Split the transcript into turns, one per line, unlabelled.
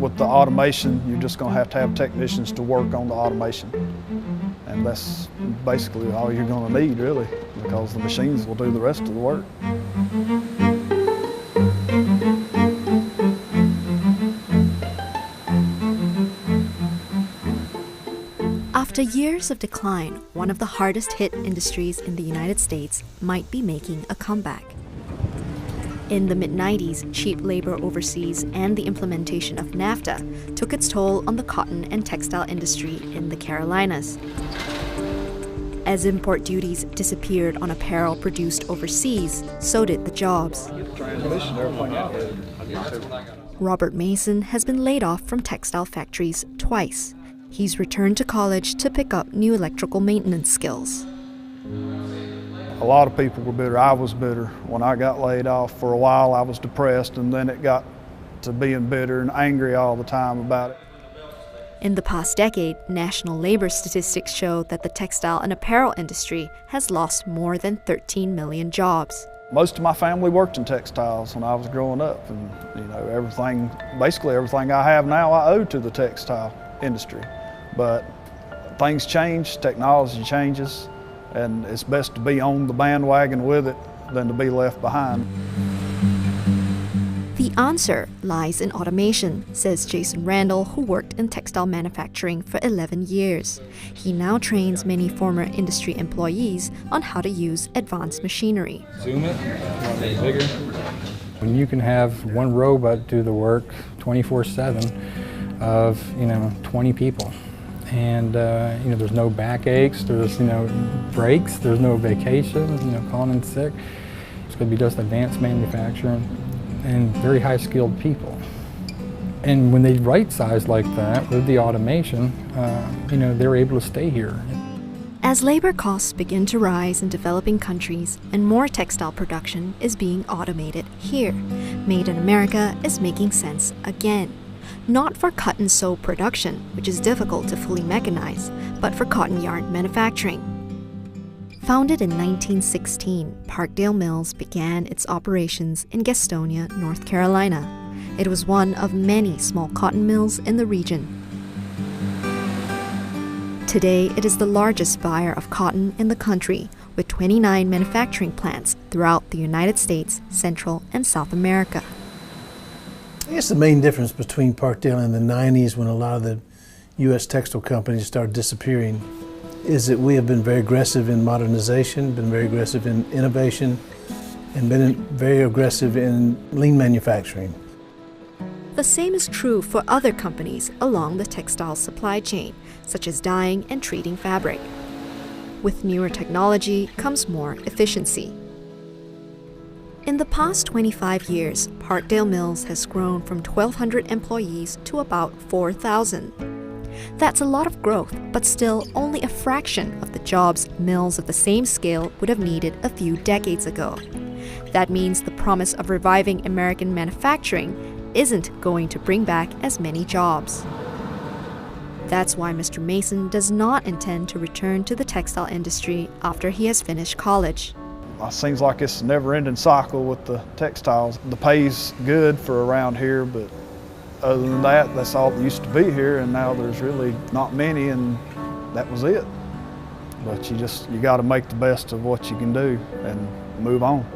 with the automation, you're just going to have technicians to work on the automation. And that's basically all you're going to need, really, because the machines will do the rest of the work.
After years of decline, one of the hardest hit industries in the United States might be making a comeback. In the mid-90s, cheap labor overseas and the implementation of NAFTA took its toll on the cotton and textile industry in the Carolinas. As import duties disappeared on apparel produced overseas, so did the jobs. Robert Mason has been laid off from textile factories twice. He's returned to college to pick up new electrical maintenance skills.
A lot of people were bitter. I was bitter. When I got laid off, for a while I was depressed, and then it got to being bitter and angry all the time about it.
In the past decade, national labor statistics show that the textile and apparel industry has lost more than 13 million jobs.
Most of my family worked in textiles when I was growing up, and basically everything I have now I owe to the textile industry. But things change, technology changes, and it's best to be on the bandwagon with it than to be left behind.
The answer lies in automation, says Jason Randall, who worked in textile manufacturing for 11 years. He now trains many former industry employees on how to use advanced machinery.
Zoom it, want it bigger. When you can have one robot do the work 24/7 of 20 people. And there's no backaches, there's breaks, there's no vacation, calling in sick. It's going to be just advanced manufacturing and very high skilled people. And when they right size like that with the automation, they're able to stay here.
As labor costs begin to rise in developing countries and more textile production is being automated here, Made in America is making sense again. Not for cut and sew production, which is difficult to fully mechanize, but for cotton yarn manufacturing. Founded in 1916, Parkdale Mills began its operations in Gastonia, North Carolina. It was one of many small cotton mills in the region. Today, it is the largest buyer of cotton in the country, with 29 manufacturing plants throughout the United States, Central and South America.
I guess the main difference between Parkdale in the 90s, when a lot of the U.S. textile companies started disappearing, is that we have been very aggressive in modernization, been very aggressive in innovation, and been very aggressive in lean manufacturing.
The same is true for other companies along the textile supply chain, such as dyeing and treating fabric. With newer technology comes more efficiency. In the past 25 years, Parkdale Mills has grown from 1,200 employees to about 4,000. That's a lot of growth, but still only a fraction of the jobs mills of the same scale would have needed a few decades ago. That means the promise of reviving American manufacturing isn't going to bring back as many jobs. That's why Mr. Mason does not intend to return to the textile industry after he has finished college.
It seems like it's a never-ending cycle with the textiles. The pay's good for around here, but other than that, that's all that used to be here, and now there's really not many, and that was it. But you got to make the best of what you can do and move on.